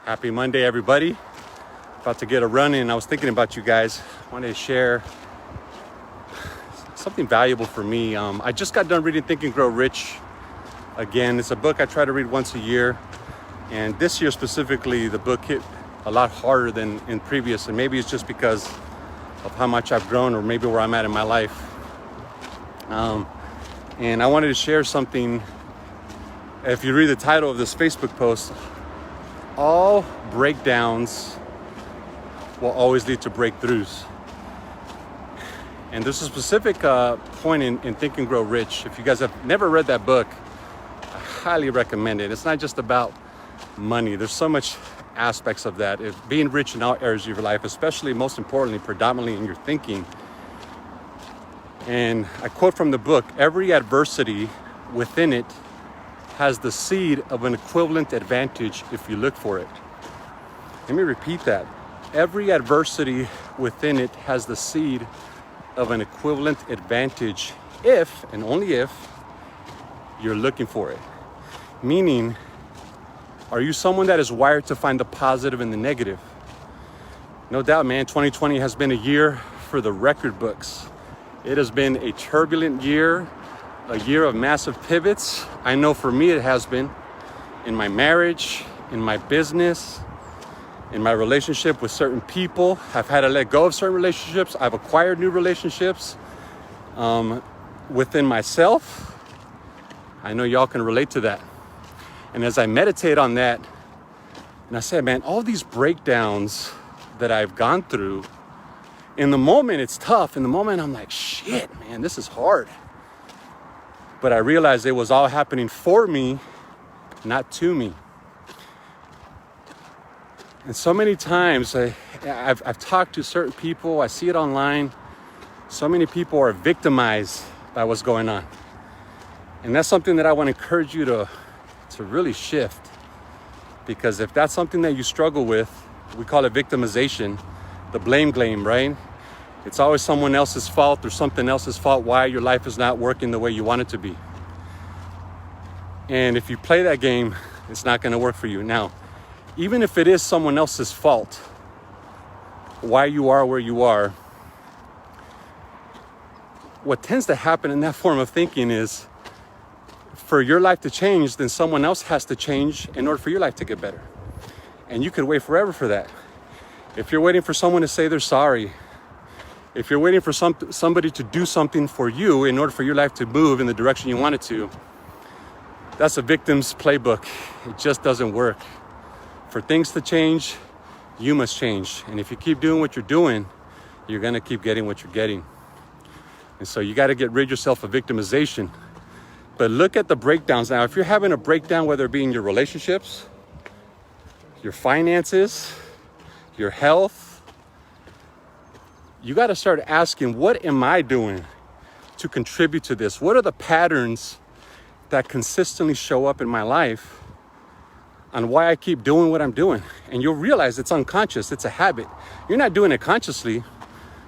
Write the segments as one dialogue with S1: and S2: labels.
S1: Happy Monday, everybody. About to get a run in. I was thinking about you guys. Wanted to share something valuable for me. I just got done reading Think and Grow Rich again. It's a book I try to read once a year. And this year specifically, the book hit a lot harder than in previous. And maybe it's just because of how much I've grown or maybe where I'm at in my life. And I wanted to share something. If you read the title of this Facebook post, all breakdowns will always lead to breakthroughs. And there's a specific point in Think and Grow Rich. If you guys have never read that book, I highly recommend it. It's not just about money. There's so much aspects of that. Being rich in all areas of your life, especially most importantly, predominantly in your thinking. And I quote from the book, every adversity within it has the seed of an equivalent advantage if you look for it. Let me repeat that. Every adversity within it has the seed of an equivalent advantage if, and only if, you're looking for it. Meaning, are you someone that is wired to find the positive and the negative? No doubt, man, 2020 has been a year for the record books. It has been a turbulent year, a year of massive pivots. I know for me it has been in my marriage, in my business, in my relationship with certain people. I've had to let go of certain relationships. I've acquired new relationships within myself. I know y'all can relate to that. And as I meditate on that, and I said, man, all these breakdowns that I've gone through, in the moment it's tough. In the moment I'm like, shit, man, this is hard. But I realized it was all happening for me, not to me. And so many times I've talked to certain people, I see it online. So many people are victimized by what's going on. And that's something that I want to encourage you to really shift. Because if that's something that you struggle with, we call it victimization, the blame game, right? It's always someone else's fault or something else's fault why your life is not working the way you want it to be. And if you play that game, it's not going to work for you. Now, even if it is someone else's fault, why you are where you are, what tends to happen in that form of thinking is for your life to change, then someone else has to change in order for your life to get better. And you could wait forever for that. If you're waiting for someone to say they're sorry, if you're waiting for somebody to do something for you in order for your life to move in the direction you want it to, that's a victim's playbook. It just doesn't work. For things to change, you must change. And if you keep doing what you're doing, you're gonna keep getting what you're getting. And so you gotta get rid of yourself of victimization. But look at the breakdowns now. If you're having a breakdown, whether it be in your relationships, your finances, your health, you got to start asking, what am I doing to contribute to this? What are the patterns that consistently show up in my life on why I keep doing what I'm doing? And you'll realize it's unconscious. It's a habit. You're not doing it consciously.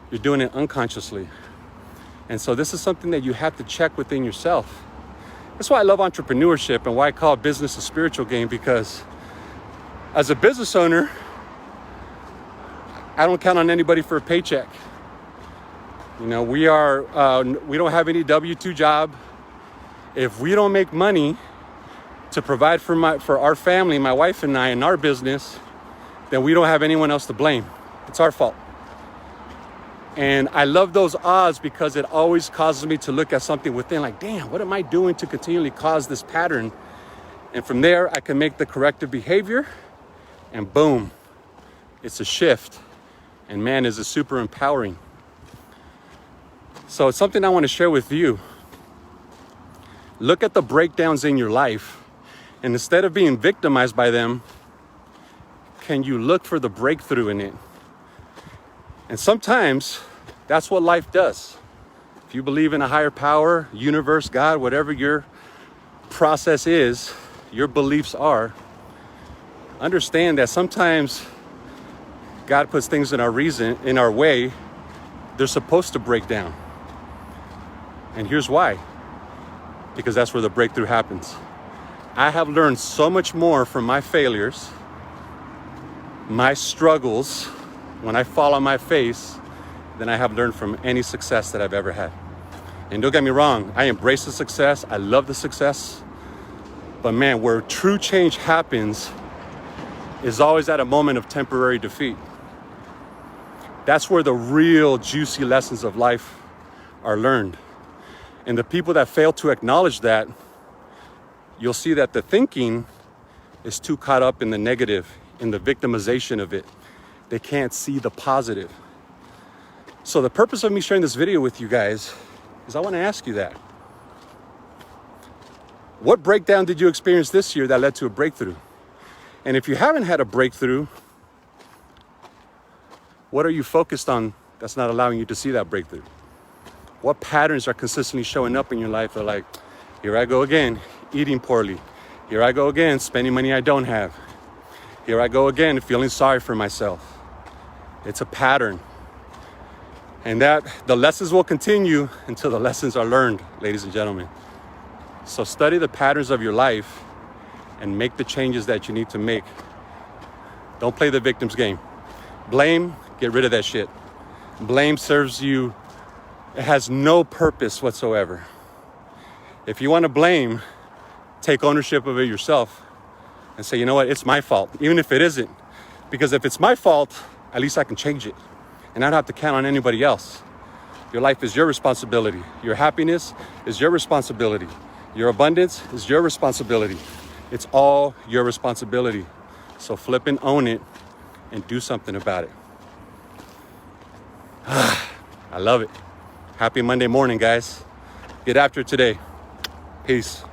S1: You're doing it unconsciously. And so this is something that you have to check within yourself. That's why I love entrepreneurship and why I call business a spiritual game, because as a business owner, I don't count on anybody for a paycheck. You know, we don't have any W-2 job. If we don't make money to provide for our family, my wife and I, and our business, then we don't have anyone else to blame. It's our fault. And I love those odds because it always causes me to look at something within, like, damn, what am I doing to continually cause this pattern? And from there, I can make the corrective behavior, and boom, it's a shift. And man, is it super empowering. So it's something I want to share with you. Look at the breakdowns in your life, and instead of being victimized by them, can you look for the breakthrough in it? And sometimes that's what life does. If you believe in a higher power, universe, God, whatever your process is, your beliefs are, understand that sometimes God puts things in our way. They're supposed to break down. And here's why. Because that's where the breakthrough happens. I have learned so much more from my failures my struggles, when I fall on my face, than I have learned from any success that I've ever had. And don't get me wrong, I embrace the success. I love the success. But man, where true change happens is always at a moment of temporary defeat. That's where the real juicy lessons of life are learned. And the people that fail to acknowledge that, you'll see that the thinking is too caught up in the negative, in the victimization of it. They can't see the positive. So the purpose of me sharing this video with you guys is I want to ask you that. What breakdown did you experience this year that led to a breakthrough? And if you haven't had a breakthrough, what are you focused on that's not allowing you to see that breakthrough? What patterns are consistently showing up in your life that are like, here I go again, eating poorly. Here I go again, spending money I don't have. Here I go again, feeling sorry for myself. It's a pattern. And that the lessons will continue until the lessons are learned, ladies and gentlemen. So study the patterns of your life and make the changes that you need to make. Don't play the victim's game. Blame, get rid of that shit. Blame serves you, it has no purpose whatsoever. If you want to blame, take ownership of it yourself and say, you know what, it's my fault, even if it isn't. Because if it's my fault, at least I can change it. And I don't have to count on anybody else. Your life is your responsibility. Your happiness is your responsibility. Your abundance is your responsibility. It's all your responsibility. So flip and own it and do something about it. I love it. Happy Monday morning, guys. Get after it today. Peace.